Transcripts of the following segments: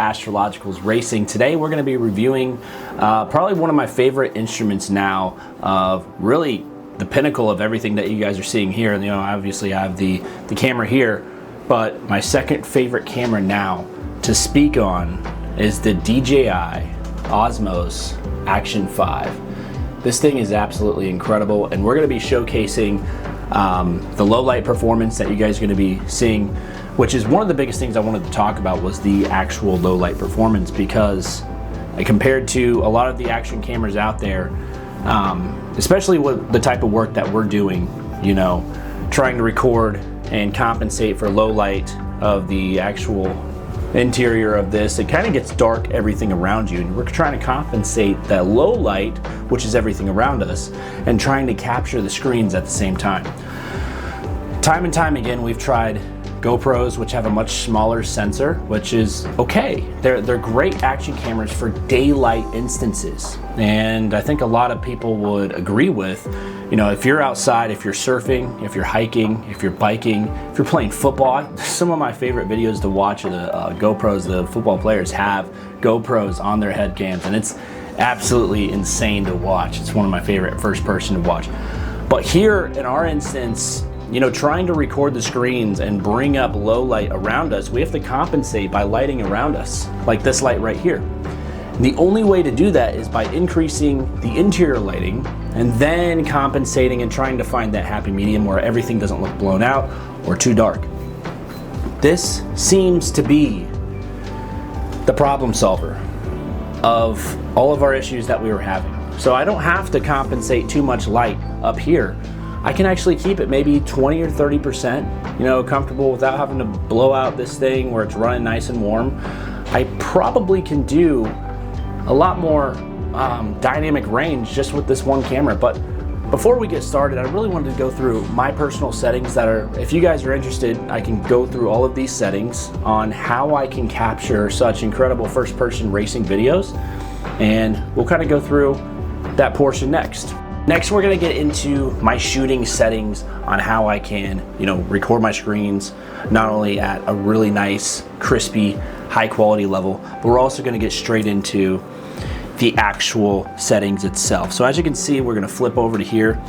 Astrological's Racing. Today we're going to be reviewing probably one of my favorite instruments now, of really the pinnacle of everything that you guys are seeing here. And, you know, obviously I have the camera here, but my second favorite camera now to speak on is the DJI Osmo Action 5. This thing is absolutely incredible, and we're going to be showcasing the low light performance that you guys are going to be seeing, which is one of the biggest things I wanted to talk about, was the actual low light performance, because compared to a lot of the action cameras out there, especially with the type of work that we're doing, you know, trying to record and compensate for low light of the actual interior of this, it kind of gets dark everything around you, and we're trying to compensate that low light, which is everything around us, and trying to capture the screens at the same time. Time and time again, we've tried GoPros, which have a much smaller sensor, which is okay. They're great action cameras for daylight instances, and I think a lot of people would agree with, you know, if you're outside, if you're surfing, if you're hiking, if you're biking, if you're playing football. Some of my favorite videos to watch are the GoPros. The football players have GoPros on their head cams, and it's absolutely insane to watch. It's one of my favorite first person to watch. But here in our instance, you know, trying to record the screens and bring up low light around us, we have to compensate by lighting around us, like this light right here. And the only way to do that is by increasing the interior lighting and then compensating and trying to find that happy medium where everything doesn't look blown out or too dark. This seems to be the problem solver of all of our issues that we were having. So I don't have to compensate too much light up here. I can actually keep it maybe 20 or 30%, you know, comfortable without having to blow out this thing where it's running nice and warm. I probably can do a lot more dynamic range just with this one camera. But before we get started, I really wanted to go through my personal settings that are, if you guys are interested, I can go through all of these settings on how I can capture such incredible first-person racing videos, and we'll kind of go through that portion next. Next, we're gonna get into my shooting settings on how I can, you know, record my screens, not only at a really nice, crispy, high quality level, but we're also gonna get straight into the actual settings itself. So as you can see, we're gonna flip over to here.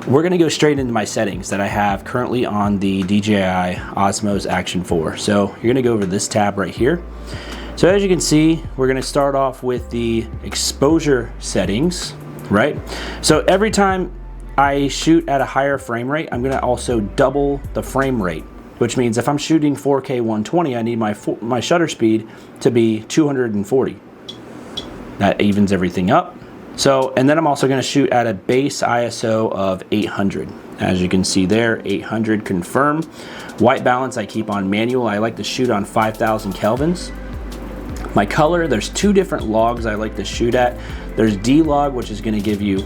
We're gonna go straight into my settings that I have currently on the DJI Osmo Action 4. So you're gonna go over this tab right here. So as you can see, we're gonna start off with the exposure settings. Right? So every time I shoot at a higher frame rate, I'm going to also double the frame rate, which means if I'm shooting 4K 120, I need my shutter speed to be 240. That evens everything up. So, and then I'm also going to shoot at a base ISO of 800. As you can see there, 800 confirm. White balance I keep on manual. I like to shoot on 5,000 kelvins. My color, there's two different logs I like to shoot at. There's D log, which is going to give you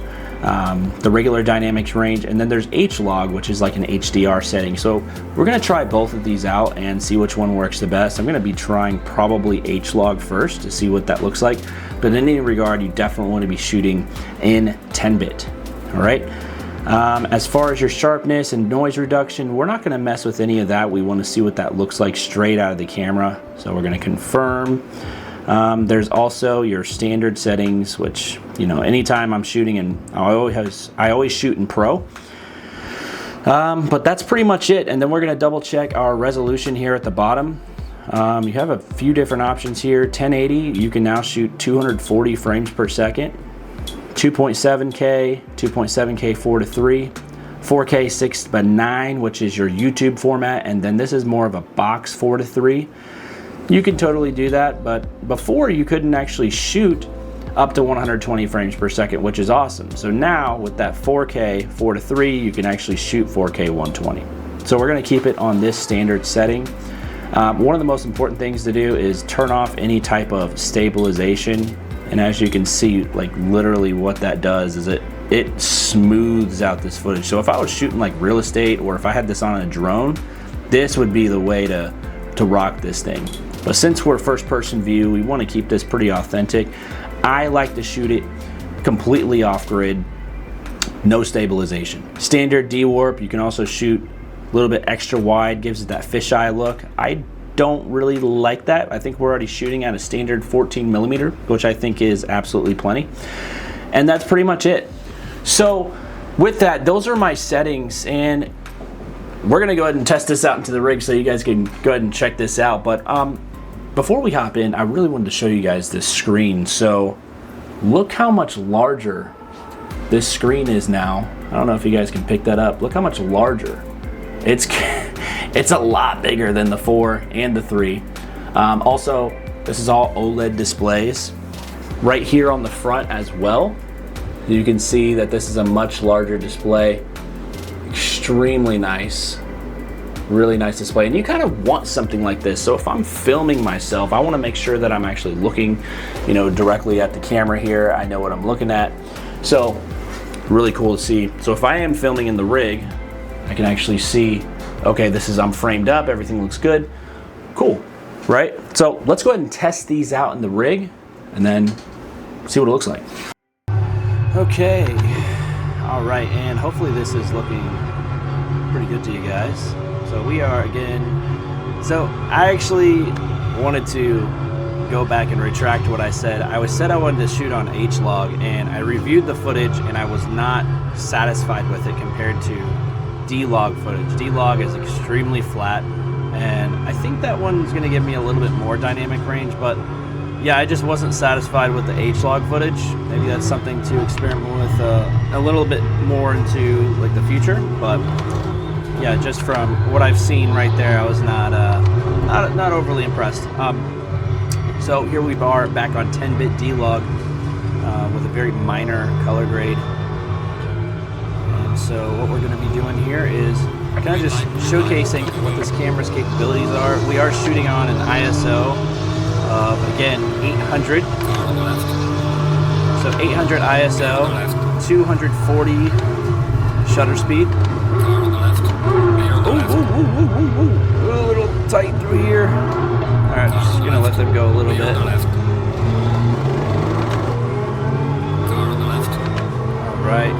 the regular dynamics range, and then there's H log, which is like an HDR setting. So we're going to try both of these out and see which one works the best. I'm going to be trying probably H log first to see what that looks like, but in any regard, you definitely want to be shooting in 10-bit. All right. As far as your sharpness and noise reduction, we're not going to mess with any of that. We want to see what that looks like straight out of the camera. So we're going to confirm. There's also your standard settings, which, you know, anytime I'm shooting, and I always shoot in Pro. But that's pretty much it. And then we're going to double check our resolution here at the bottom. You have a few different options here. 1080, you can now shoot 240 frames per second. 2.7K, 2.7K 4:3, 4K 6:9, which is your YouTube format, and then this is more of a box 4:3. You can totally do that, but before you couldn't actually shoot up to 120 frames per second, which is awesome. So now with that 4K 4:3, you can actually shoot 4K 120. So we're gonna keep it on this standard setting. One of the most important things to do is turn off any type of stabilization. And as you can see, like literally what that does is it smooths out this footage. So if I was shooting like real estate, or if I had this on a drone, this would be the way to rock this thing. But since we're first person view, we want to keep this pretty authentic. I like to shoot it completely off grid, no stabilization. Standard D-warp, you can also shoot a little bit extra wide, gives it that fisheye look. I don't really like that. I think we're already shooting at a standard 14mm, which I think is absolutely plenty. And that's pretty much it. So with that, those are my settings, and we're gonna go ahead and test this out into the rig so you guys can go ahead and check this out. But before we hop in, I really wanted to show you guys this screen. So look how much larger this screen is now. I don't know if you guys can pick that up. Look how much larger. It's a lot bigger than the 4 and the 3. Also, this is all OLED displays. Right here on the front as well, you can see that this is a much larger display. Extremely nice. Really nice display, and you kind of want something like this. So if I'm filming myself, I want to make sure that I'm actually looking, you know, directly at the camera here. I know what I'm looking at. So really cool to see. So if I am filming in the rig, I can actually see, okay, I'm framed up, everything looks good. Cool, right? So let's go ahead and test these out in the rig and then see what it looks like. Okay, all right, and hopefully this is looking pretty good to you guys. So we are again, so I actually wanted to go back and retract what I said. I said I wanted to shoot on H-Log, and I reviewed the footage and I was not satisfied with it compared to D-Log footage. D-Log is extremely flat, and I think that one's gonna give me a little bit more dynamic range, but yeah, I just wasn't satisfied with the H-Log footage. Maybe that's something to experiment with a little bit more into like the future, but yeah, just from what I've seen right there, I was not overly impressed. So here we are back on 10-bit D-Log with a very minor color grade. And so what we're going to be doing here is kind of just showcasing what this camera's capabilities are. We are shooting on an ISO of, again, 800. So 800 ISO, 240 shutter speed. A little tight through here. Alright, just gonna let them go a little bit. Alright.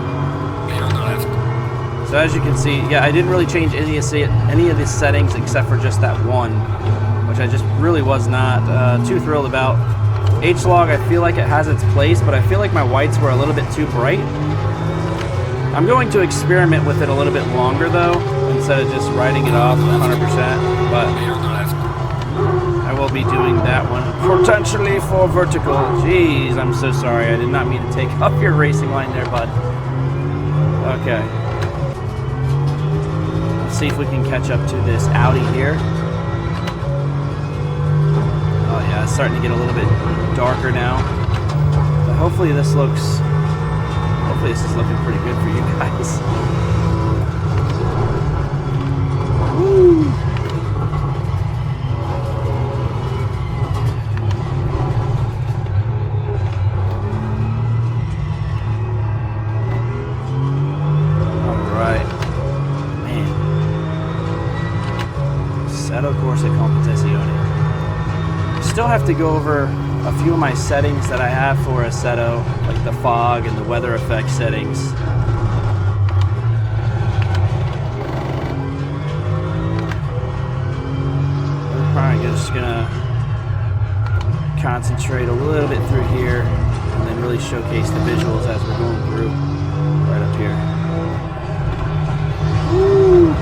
So as you can see, yeah, I didn't really change any of the settings except for just that one, which I just really was not too thrilled about. H-Log, I feel like it has its place, but I feel like my whites were a little bit too bright. I'm going to experiment with it a little bit longer though, instead of just writing it off 100%, but I will be doing that one potentially for vertical. Jeez, I'm so sorry. I did not mean to take up your racing line there, bud. Okay. Let's see if we can catch up to this Audi here. Oh yeah, it's starting to get a little bit darker now. But hopefully this is looking pretty good for you guys. Woo. Alright. Man. Assetto Corsa Competizione. Still have to go over a few of my settings that I have for Assetto, like the fog and the weather effect settings. We're probably just gonna concentrate a little bit through here and then really showcase the visuals as we're going through right up here. Woo!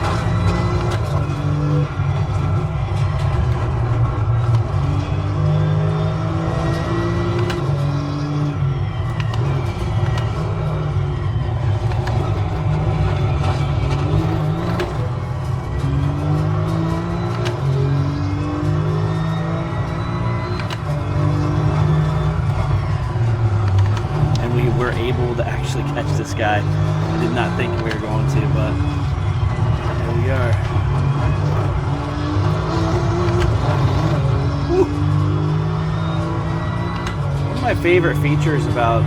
Able to actually catch this guy. I did not think we were going to, but here we are. Woo. One of my favorite features about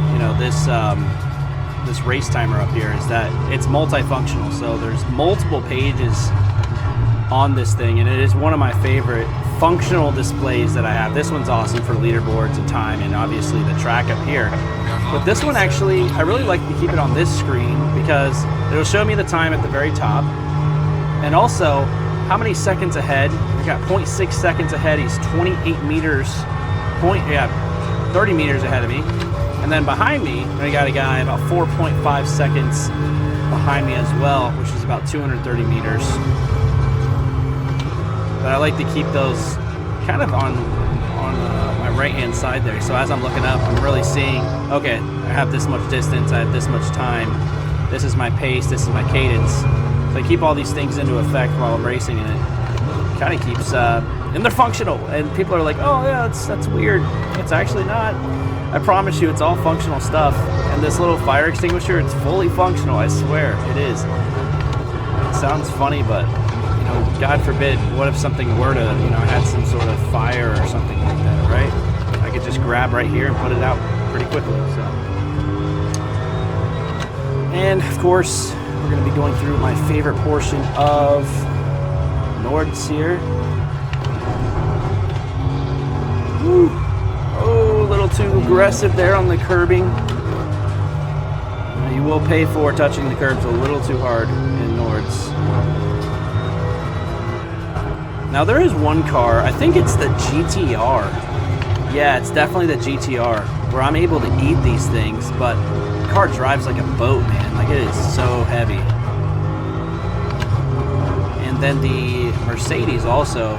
this race timer up here is that it's multifunctional. So there's multiple pages on this thing, and it is one of my favorite functional displays that I have. This one's awesome for leaderboards and time, and obviously the track up here. But this one actually, I really like to keep it on this screen because it'll show me the time at the very top, and also how many seconds ahead got 0.6 seconds ahead. He's 28 meters, 30 meters ahead of me. And then behind me, I got a guy about 4.5 seconds behind me as well, which is about 230 meters. But I like to keep those kind of on my right-hand side there. So as I'm looking up, I'm really seeing, okay, I have this much distance, I have this much time. This is my pace, this is my cadence. So I keep all these things into effect while I'm racing, and it kind of keeps, and they're functional. And people are like, oh yeah, that's weird. It's actually not. I promise you, it's all functional stuff. And this little fire extinguisher, it's fully functional, I swear, it is. It sounds funny, but you know, God forbid, what if something were to, you know, had some sort of fire or something like that, right? I could just grab right here and put it out pretty quickly, so. And of course, we're gonna be going through my favorite portion of Nords here. Woo. Oh, a little too aggressive there on the curbing. You will pay for touching the curbs a little too hard in Nords. Now there is one car, I think it's the GTR. Yeah, it's definitely the GTR, where I'm able to eat these things, but the car drives like a boat, man. Like, it is so heavy. And then the Mercedes also,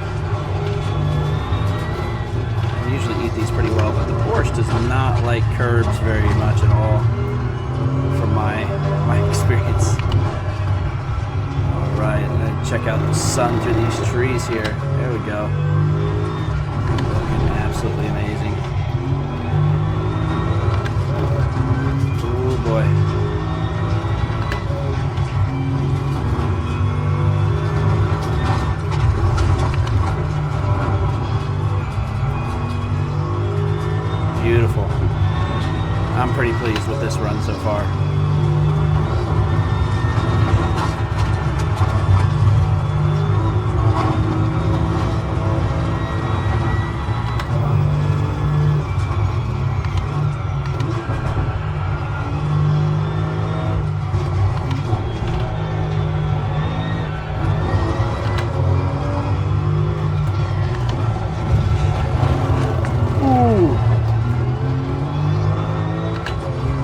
I usually eat these pretty well, but the Porsche does not like curbs very much at all, from my experience. All right, I'm gonna check out the sun through these trees here. There we go. Looking absolutely amazing. Oh boy. Beautiful. I'm pretty pleased with this run so far.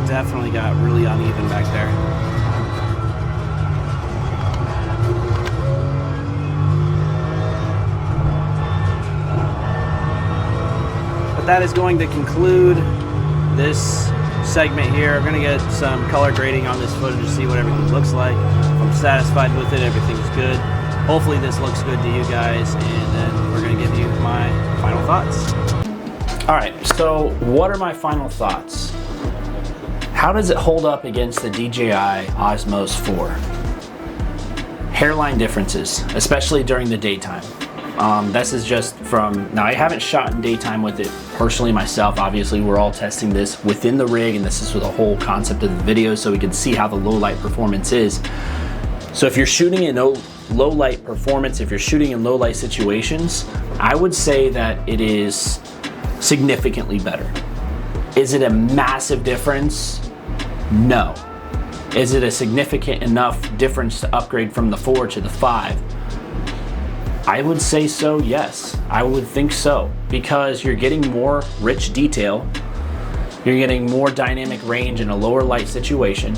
Definitely got really uneven back there. But that is going to conclude this segment here. I'm going to get some color grading on this footage to see what everything looks like. If I'm satisfied with it, everything's good. Hopefully this looks good to you guys, and then we're going to give you my final thoughts. All right, so what are my final thoughts? How does it hold up against the DJI Osmo 4? Hairline differences, especially during the daytime. This is just from, now I haven't shot in daytime with it personally myself. Obviously we're all testing this within the rig, and this is the whole concept of the video, so we can see how the low light performance is. So if you're shooting in low light performance, if you're shooting in low light situations, I would say that it is significantly better. Is it a massive difference? No. Is it a significant enough difference to upgrade from the 4 to the 5? I would say so, yes. I would think so, because you're getting more rich detail, you're getting more dynamic range in a lower light situation,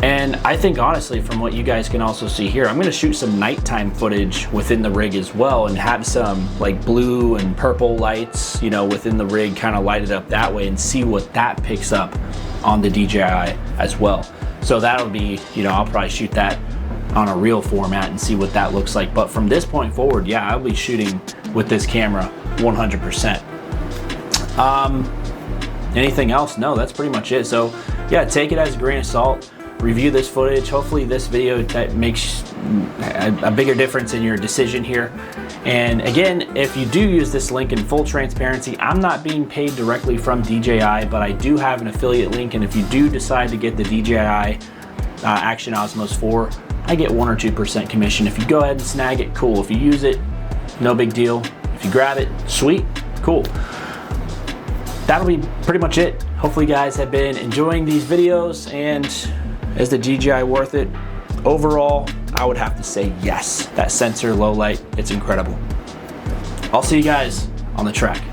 and I think honestly, from what you guys can also see here, I'm gonna shoot some nighttime footage within the rig as well, and have some like blue and purple lights, you know, within the rig, kind of light it up that way and see what that picks up on the DJI as well. So that'll be, you know, I'll probably shoot that on a real format and see what that looks like. But from this point forward, yeah, I'll be shooting with this camera 100%. Anything else? No, that's pretty much it. So yeah, take it as a grain of salt. Review this footage. Hopefully this video that makes a bigger difference in your decision here. And again, if you do use this link, in full transparency, I'm not being paid directly from DJI, but I do have an affiliate link, and if you do decide to get the DJI Action Osmo 4, I get 1 or 2% commission. If you go ahead and snag it, cool. If you use it, no big deal. If you grab it, sweet, cool. That'll be pretty much it. Hopefully you guys have been enjoying these videos, and is the DJI worth it? Overall, I would have to say yes. That sensor, low light, it's incredible. I'll see you guys on the track.